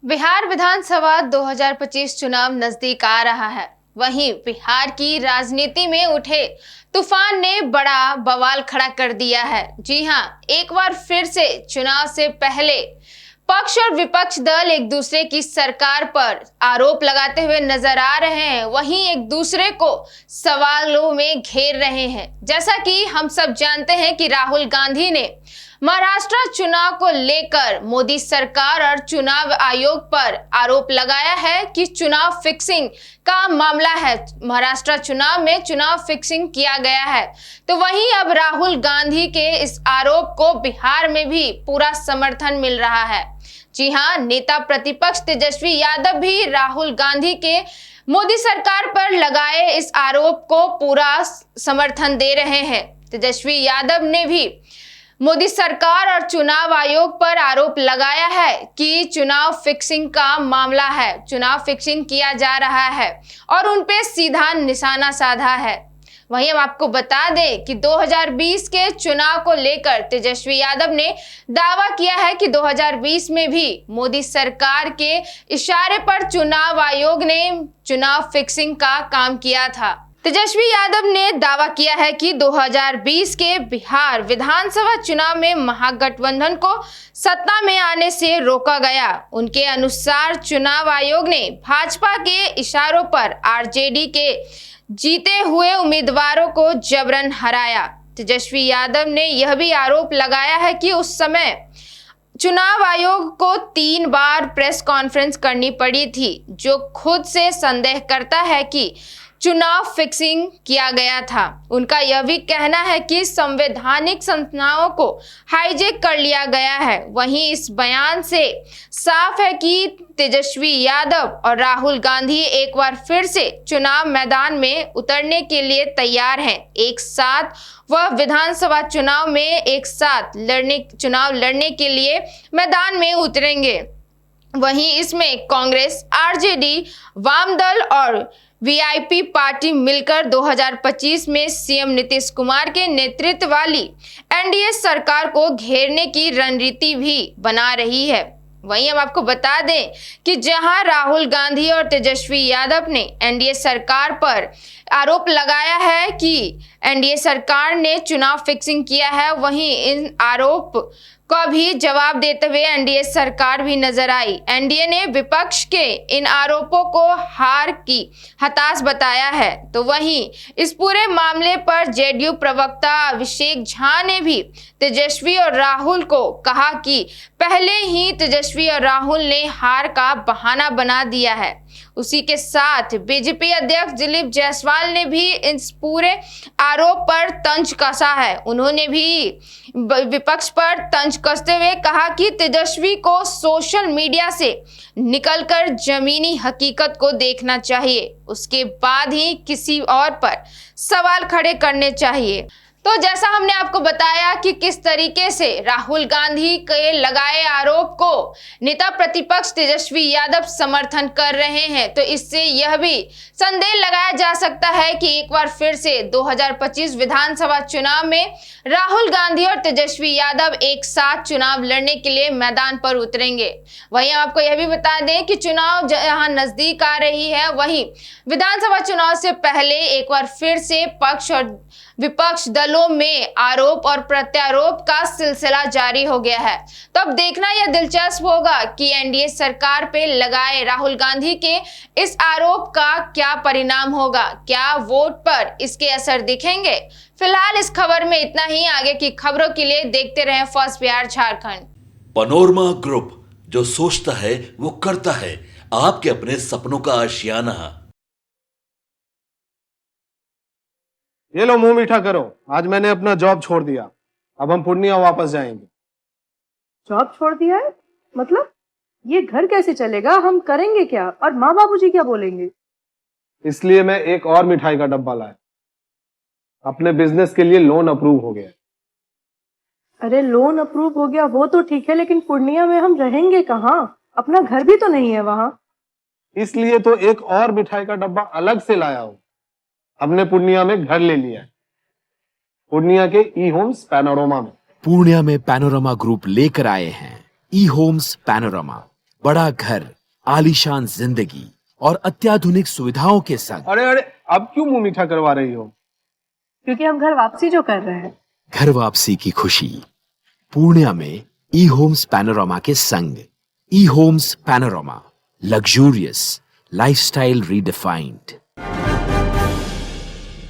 बिहार विधानसभा 2025 चुनाव नजदीक आ रहा है। वहीं बिहार की राजनीति में उठे तूफान ने बड़ा बवाल खड़ा कर दिया है। जी हां, एक बार फिर से चुनाव से पहले पक्ष और विपक्ष दल एक दूसरे की सरकार पर आरोप लगाते हुए नजर आ रहे हैं, वहीं एक दूसरे को सवालों में घेर रहे हैं। जैसा कि हम सब जानते हैं कि राहुल गांधी ने महाराष्ट्र चुनाव को लेकर मोदी सरकार और चुनाव आयोग पर आरोप लगाया है कि चुनाव फिक्सिंग का मामला है, महाराष्ट्र चुनाव में चुनाव फिक्सिंग किया गया है। तो वहीं अब राहुल गांधी के इस आरोप को बिहार में भी पूरा समर्थन मिल रहा है। जी हां, नेता प्रतिपक्ष तेजस्वी यादव भी राहुल गांधी के मोदी सरकार पर लगाए इस आरोप को पूरा समर्थन दे रहे हैं। तेजस्वी यादव ने भी मोदी सरकार और चुनाव आयोग पर आरोप लगाया है कि चुनाव फिक्सिंग का मामला है, चुनाव फिक्सिंग किया जा रहा है और उन पे सीधा निशाना साधा है। वहीं हम आपको बता दें कि 2020 के चुनाव को लेकर तेजस्वी यादव ने दावा किया है कि 2020 में भी मोदी सरकार के इशारे पर चुनाव आयोग ने चुनाव फिक्सिंग का काम किया था। तेजस्वी यादव ने दावा किया है कि 2020 के बिहार विधानसभा चुनाव में महागठबंधन को सत्ता में आने से रोका गया। उनके अनुसार चुनाव आयोग ने भाजपा के इशारों पर आरजेडी के जीते हुए उम्मीदवारों को जबरन हराया। तेजस्वी यादव ने यह भी आरोप लगाया है कि उस समय चुनाव आयोग को 3 बार प्रेस कॉन्फ्रेंस करनी पड़ी थी, जो खुद से संदेह करता है कि चुनाव फिक्सिंग किया गया था। उनका यह भी कहना है कि संवैधानिक संस्थाओं को हाईजैक कर लिया गया है। वहीं इस बयान से साफ है कि तेजस्वी यादव और राहुल गांधी एक बार फिर से चुनाव मैदान में उतरने के लिए तैयार हैं। एक साथ वह विधानसभा चुनाव में एक साथ चुनाव लड़ने के लिए मैदान में उतरेंगे। वहीं इसमें कांग्रेस, आरजेडी, वाम दल और वीआईपी पार्टी मिलकर 2025 में सीएम नीतीश कुमार के नेतृत्व वाली एनडीए सरकार को घेरने की रणनीति भी बना रही है। वहीं हम आपको बता दें कि जहां राहुल गांधी और तेजस्वी यादव ने एनडीए सरकार पर आरोप लगाया है कि एनडीए सरकार ने चुनाव फिक्सिंग किया है, वहीं इन आरोप का भी जवाब देते हुए एनडीए सरकार भी नजर आई। एनडीए ने विपक्ष के इन आरोपों को हार की हताश बताया है। तो वहीं इस पूरे मामले पर जेडीयू प्रवक्ता अभिषेक झा ने भी तेजस्वी और राहुल को कहा कि पहले ही तेजस्वी और राहुल ने हार का बहाना बना दिया है। उसी के साथ बीजेपी अध्यक्ष दिलीप जायसवाल ने भी इस पूरे आरोप पर तंज कसा है। उन्होंने भी विपक्ष पर तंज कसते हुए कहा कि तेजस्वी को सोशल मीडिया से निकलकर जमीनी हकीकत को देखना चाहिए, उसके बाद ही किसी और पर सवाल खड़े करने चाहिए। तो जैसा हमने आपको बताया कि किस तरीके से राहुल गांधी के लगाए आरोप को नेता प्रतिपक्ष तेजस्वी यादव समर्थन कर रहे हैं, तो इससे यह भी संदेह लगाया जा सकता है कि एक बार फिर से 2025 विधानसभा चुनाव में राहुल गांधी और तेजस्वी यादव एक साथ चुनाव लड़ने के लिए मैदान पर उतरेंगे। वहीं आपको यह भी बता दें कि चुनाव जहां नजदीक आ रही है, वहीं विधानसभा चुनाव से पहले एक बार फिर से पक्ष और विपक्ष दलों में आरोप और प्रत्यारोप का सिलसिला जारी हो गया है। तो अब देखना यह दिलचस्प होगा कि एनडीए सरकार पे लगाए राहुल गांधी के इस आरोप का क्या परिणाम होगा, क्या वोट पर इसके असर दिखेंगे। फिलहाल इस खबर में इतना ही। आगे की खबरों के लिए देखते रहें first Bihar Jharkhand. Panorama group, जो सोचता है वो करता है, आपके अपने सपनों का आशियाना। ये लो, मुंह मीठा करो। आज मैंने अपना जॉब छोड़ दिया, अब हम पूर्णिया वापस जाएंगे। जॉब छोड़ दिया है? मतलब ये घर कैसे चलेगा? हम करेंगे क्या? और माँ बाबूजी क्या बोलेंगे? इसलिए मैं एक और मिठाई का डब्बा लाया। अपने बिजनेस के लिए लोन अप्रूव हो गया। अरे लोन अप्रूव हो गया वो तो ठीक है, लेकिन पूर्णिया में हम रहेंगे कहाँ? अपना घर भी तो नहीं है वहाँ। इसलिए तो एक और मिठाई का डब्बा अलग से लाया हूँ। हमने पूर्णिया में घर ले लिया है, पूर्णिया के ई होम्स पैनोरमा में। पूर्णिया में पैनोरमा ग्रुप लेकर आए हैं ई होम्स पैनोरमा। बड़ा घर, आलीशान जिंदगी और अत्याधुनिक सुविधाओं के संग। अरे अरे, अब क्यों मुंह मीठा करवा रही हो? क्योंकि हम घर वापसी जो कर रहे हैं। घर वापसी की खुशी पूर्णिया में ई होम्स पैनोरामा के संग। E homes panorama, luxurious lifestyle redefined.